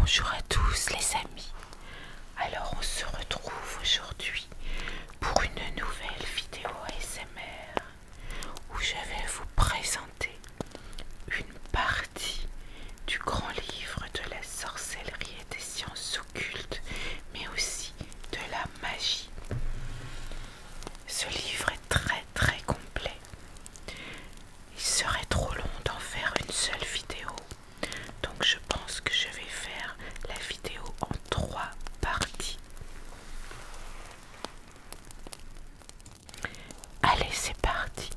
Bonjour à tous les amis, alors on se retrouve aujourd'hui pour une nouvelle vidéo ASMR où je vais vous présenter une partie du grand livre de la sorcellerie et des sciences occultes, mais aussi de la magie. Ce livre est très complet. Il serait trop long d'en faire une seule vidéo, donc je pense que je vais faire la vidéo en 3 parties. Allez, c'est parti.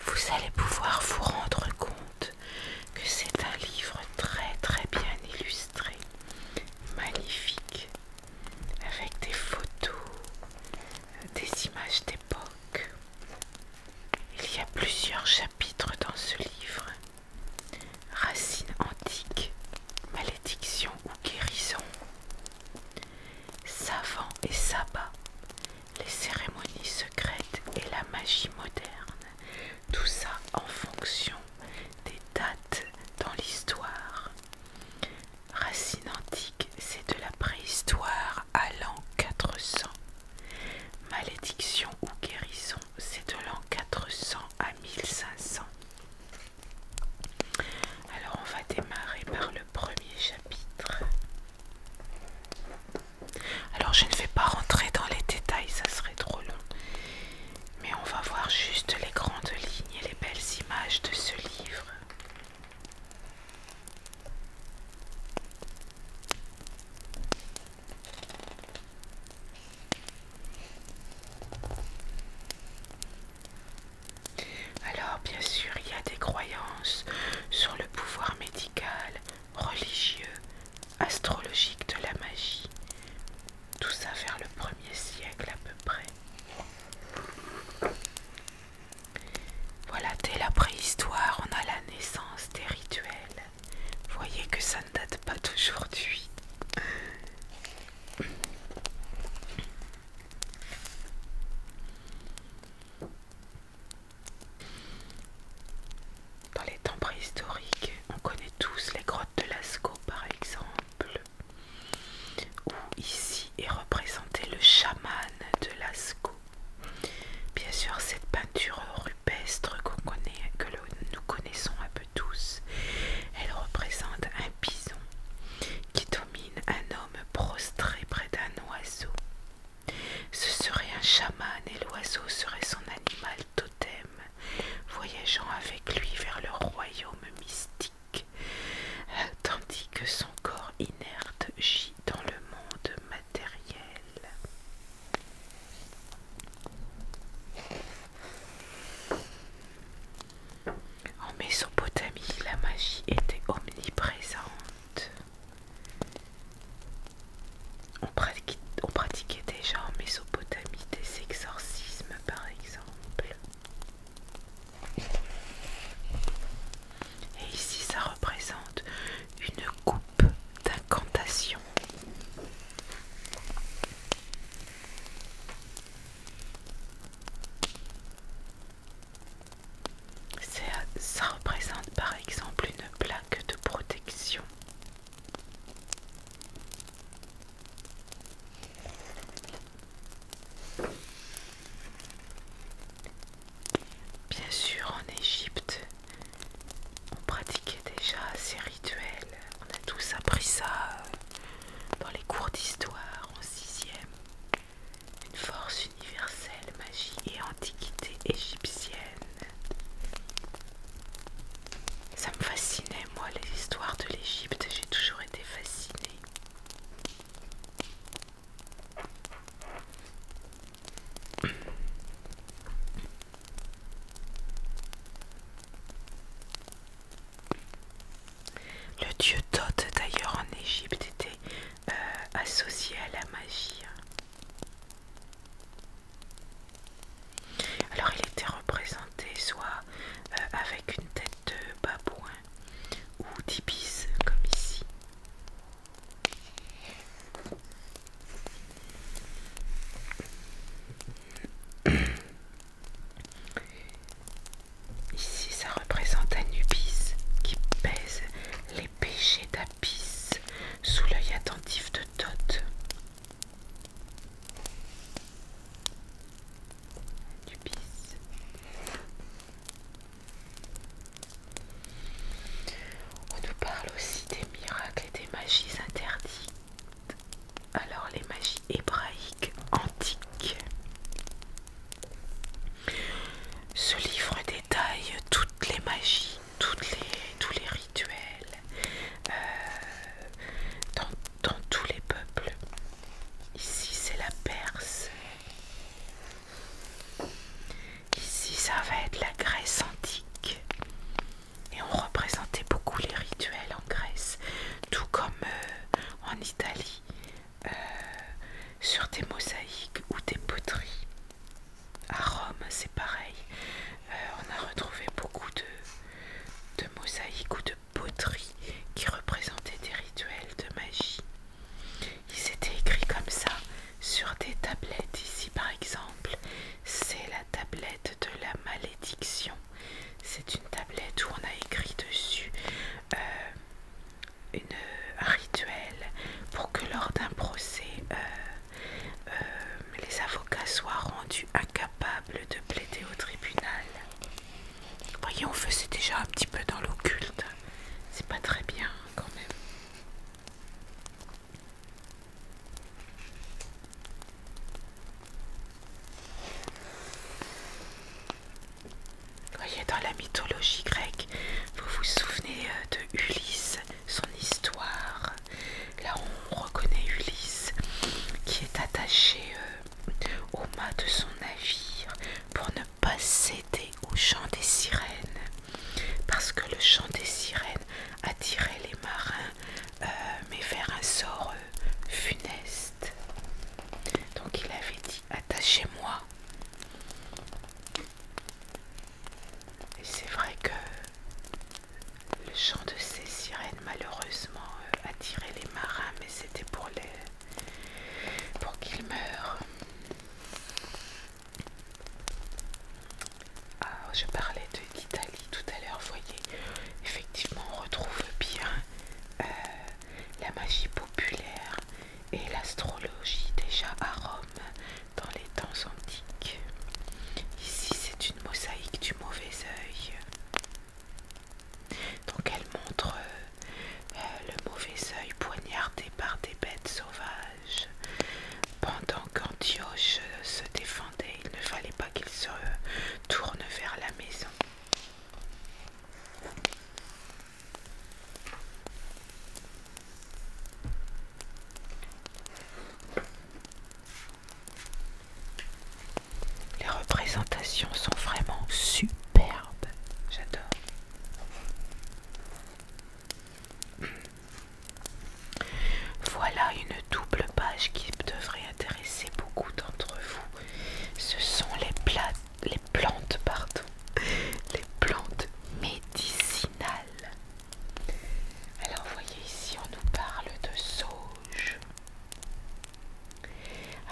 Vous allez pouvoir vous rendre compte que c'est un livre très bien illustré, magnifique, avec des photos, des images d'époque. Il y a plusieurs chapitres dans ce livre. Racines antiques, malédiction ou guérison, savant et sabbat, les cérémonies secrètes et la magie moderne. Tout ça en fonction des dates dans l'histoire. Racines antiques, c'est de la préhistoire à l'an 400. Malédiction ou guérison, c'est de l'an 400 à 1500. Alors on va démarrer par le premier chapitre. Alors je ne vais pas rentrer dans les détails, ça serait trop long. Mais on va voir juste les grandes lignes et les belles images de ce livre. Alors bien sûr il y a des croyances sur le pouvoir médical, religieux, astrologique de la magie. Tout ça vers le 1er siècle à peu près. Voilà, dès la préhistoire on a la naissance des rituels. Vous voyez que ça ne date pas d'aujourd'hui. Dans les temps préhistoriques, on connaît tous les grottes de Lascaux par exemple, où ici est représenté le chaman de Lascaux. Bien sûr, cette peinture rupestre que nous connaissons un peu tous, elle représente un bison qui domine un homme prostré près d'un oiseau. Ce serait un chaman et l'oiseau serait son animal totem, voyageant avec lui vers le royaume mystique, tandis que son corps inerte gît dans le monde matériel. En Mésopotamie, la magie était omniprésente. On pratiquait déjà en Mésopotamie des exorcismes par exemple. Et ici ça représente une coupe magie populaire et l'astrologie déjà à Rome dans les temps antiques. Ici, c'est une mosaïque du mauvais œil. Donc elle montre le mauvais œil poignardé par des bêtes sauvages. Pendant qu'Antioche se défendait, il ne fallait pas qu'il se tourne vers la maison. Les représentations sont vraiment superbes. J'adore. Voilà une double page qui devrait intéresser beaucoup d'entre vous. Ce sont les plantes, les plantes médicinales. Alors vous voyez ici, on nous parle de sauge,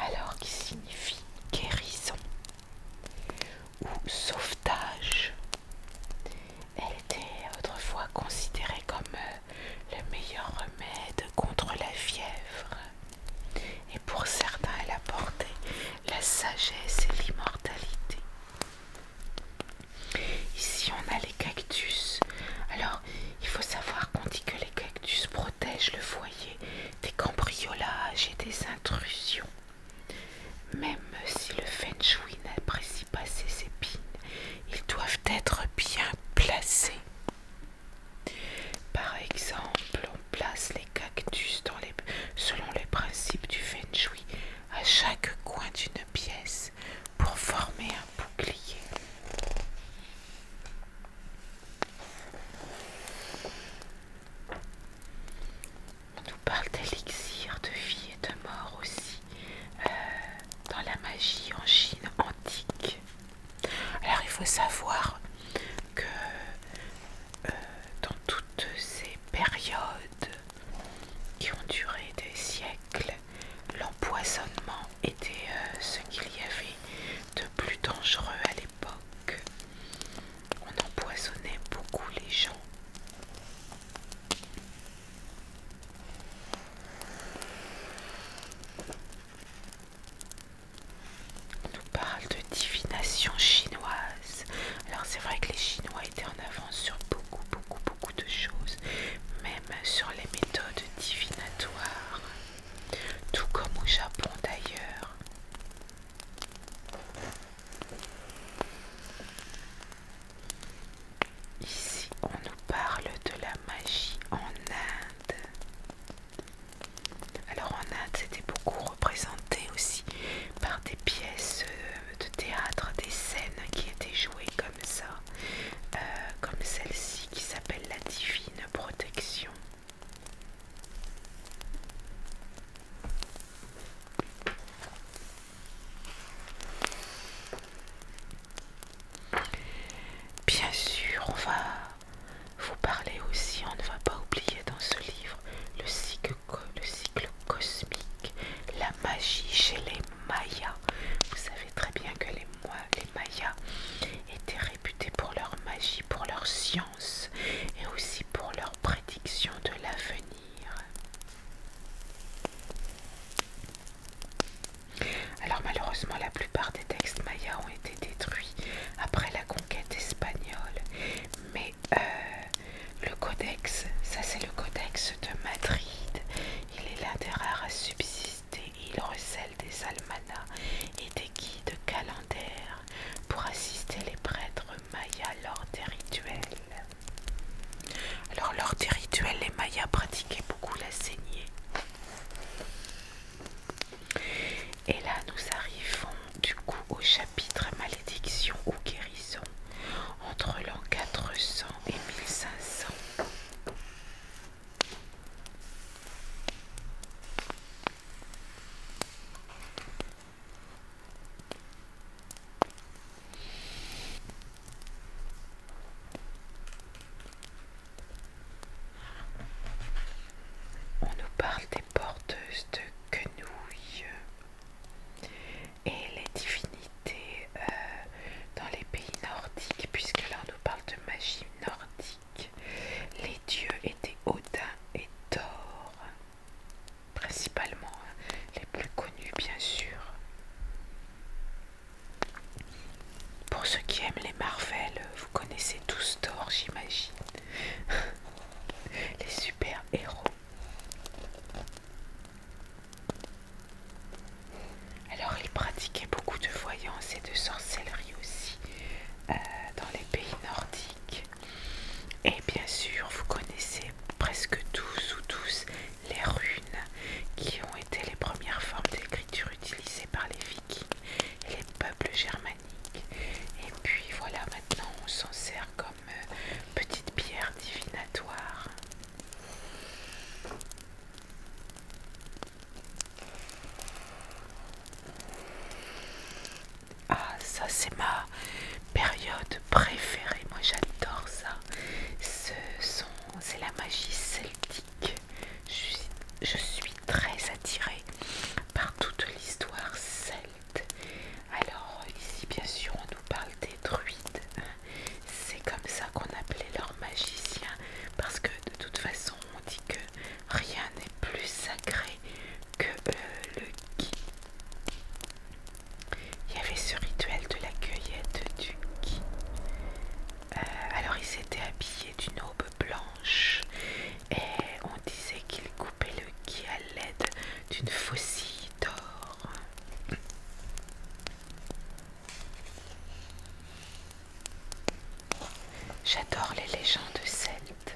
alors qui signifie guérison ou sauvetage. Elle était autrefois considérée comme le meilleur remède contre la fièvre. Et pour certains, elle apportait la sagesse et l'immortalité. Ici, on a les cactus. Alors, il faut savoir qu'on dit que les cactus protègent le foyer des cambriolages et des intrusions. Même si le feng shui n'apprécie pas ces épines, ils doivent être bien placés. Par exemple, on place les cactus selon les principes du feng shui à chaque coin d'une pièce pour former un bouclier. On nous parle d'élixir de vie et de mort aussi dans la magie en Chine antique. Alors il faut savoir que dans toutes ces périodes qui ont duré des siècles, l'empoisonnement était ce qu'il y avait de plus dangereux à l'époque. On empoisonnait beaucoup les gens. On nous parle de divination chinoise. Alors c'est vrai que les Chinois étaient en avance sur beaucoup de choses, même sur les méthodes divinatoires, tout comme au Japon d'ailleurs. Ici, on nous parle de la magie en Inde. Alors en Inde, c'était beaucoup représenté aussi par des pièces de théâtre, des scènes qui étaient jouées comme ça, comme celle-ci qui s'appelle la Divine Protection. Bien sûr, on va vous parler aussi, on ne va pas oublier dans ce livre le cycle cosmique, la magie chez les Mayas. Vous savez très bien que les Mayas étaient réputés pour leur magie, pour leur science et aussi pour leur prédiction de l'avenir. Alors malheureusement, la plupart des textes mayas ont été détruits après la conquête espagnole, mais le codex, ça c'est le codex de Madrid, il est l'un des rares à subsister et il recèle des almanachs et des guides calendaires pour assister les prêtres mayas lors des rituels. Alors lors des rituels, les mayas pratiquaient beaucoup la saignée. Et là, nous arrivons du coup au chapitre malédiction ou guérison entre l'an 400 et 1500. On nous parle des porteuses de quenouilles et les divinités dans les pays nordiques, puisque là on nous parle de magie nordique. Les dieux étaient Odin et Thor. c'est ma période préférée. Moi j'adore ça. C'est la magie celtique. Je suis très attirée par toute l'histoire celte. Alors ici bien sûr on nous parle des druides. C'est comme ça qu'on appelait leurs magiciens parce que de toute façon on dit que rien n'est plus sacré que le gui. Il y avait ce rituel de la cueillette du gui. Alors ils étaient habillés d'une aube blanche et on disait qu'ils coupaient le gui à l'aide d'une faucille d'or. J'adore les légendes celtes.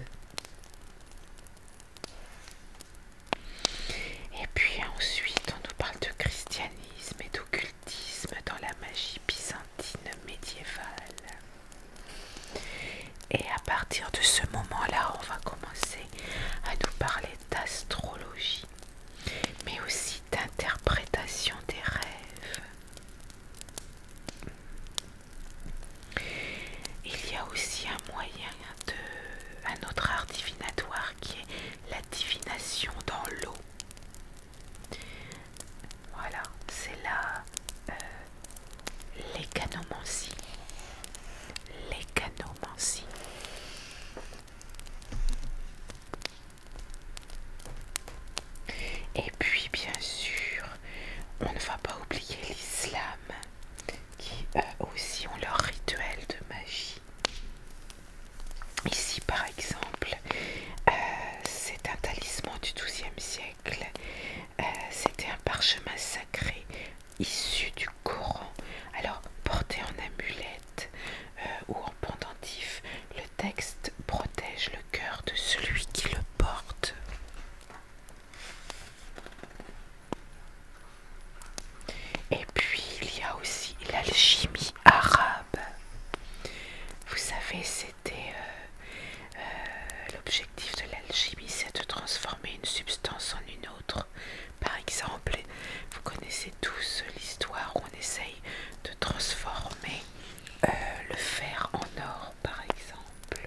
Et puis ensuite on nous parle de christianisme et d'occultisme dans la magie byzantine médiévale. Et à partir de ce moment-là, on va commencer à nous parler d'astrologie, mais aussi d'interprétation des rêves. Il y a aussi un autre art divinatoire qui est la divination dans l'eau. Voilà, c'est là l'écanomancie. L'écanomancie. Et puis bien sûr, on ne va pas oublier l'islam, qui aussi ont leur rituel de magie. Ici par exemple, c'est un talisman du XIIe siècle. C'était un parchemin sacré issu du Coran. Alors porté en amulette ou en pendentif, le texte protège le cœur de celui qui le porte. Et puis il y a aussi l'alchimie arabe. Vous savez, c'était l'objectif de l'alchimie, c'est de transformer une substance en une autre. Par exemple, vous connaissez tous l'histoire où on essaye de transformer le fer en or, par exemple.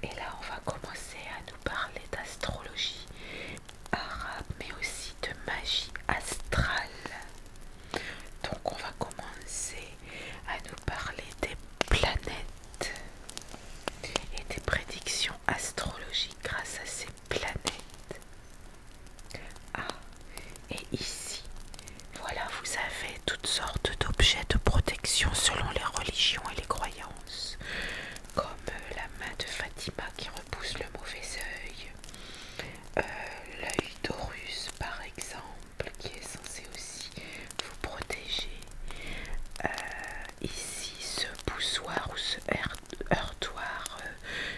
Et là, on va commencer à nous parler d'astrologie arabe, mais aussi de magie astrale. Donc on va commencer à nous parler des planètes et des prédictions astrologiques grâce à ces planètes. Ah, et ici, voilà, vous avez toutes sortes d'objets de protection selon les religions et les croyances, comme la main de Fatima qui repousse le mauvais œil, l'œil d'Horus par exemple, qui est censé aussi vous protéger. Ici, ce poussoir ou ce heurtoir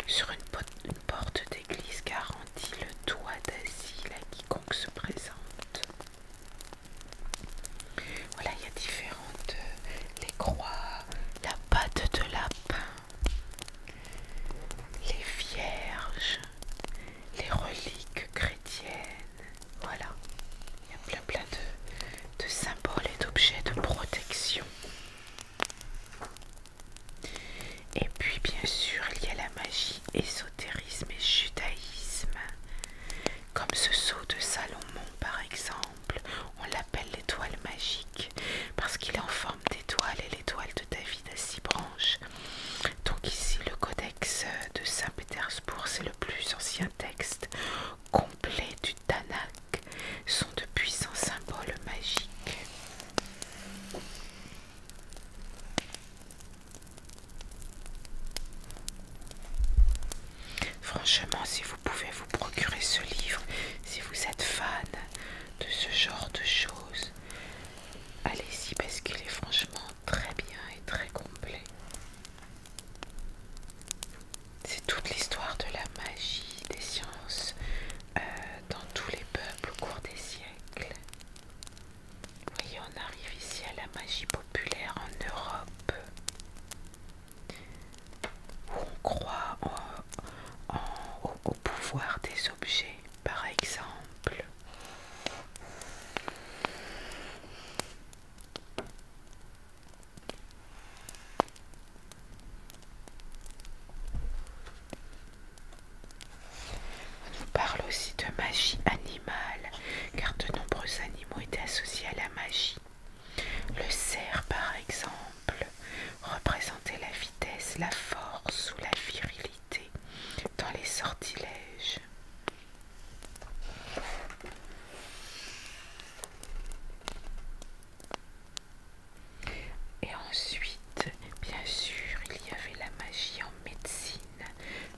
sur une porte d'église garantit le doigt d'asile à quiconque se présente. Voilà, il y a différentes, les croix, la patte de lapin, les vierges, les reliques chrétiennes. Voilà, il y a plein de symboles et d'objets de protection. Et puis bien sûr il y a la magie, ésotérisme et judaïsme, comme ce sceau de Salomon par exemple. On l'appelle l'étoile magique parce qu'il est en forme d'étoile, et l'étoile de David a 6 branches. Donc ici le codex de Saint-Pétersbourg, c'est le plus ancien texte complet du Tanakh, sont de puissants symboles magiques. Franchement, si vous pouvez vous procurer ce livre, si vous êtes fan de ce genre de choses, allez-y parce qu'il est franchement très bien et très complet. C'est toute l'histoire de la magie, des sciences dans tous les peuples au cours des siècles. Vous voyez, on arrive ici à la magie populaire en Europe, où on croit au pouvoir des objets, par exemple. force ou la virilité dans les sortilèges. Et ensuite, bien sûr, il y avait la magie en médecine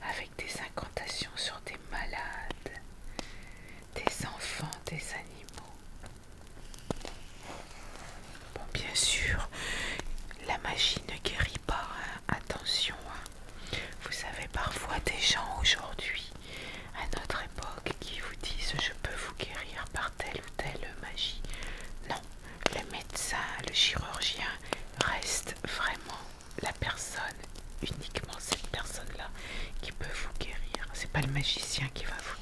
avec des incantations sur des malades, des enfants, des animaux. Bon, bien sûr, la magie ne guérit pas, hein. Attention, hein. Vous savez, parfois des gens aujourd'hui, à notre époque, qui vous disent je peux vous guérir par telle ou telle magie. Non, le médecin, le chirurgien reste vraiment la personne, uniquement cette personne-là qui peut vous guérir. C'est pas le magicien qui va vous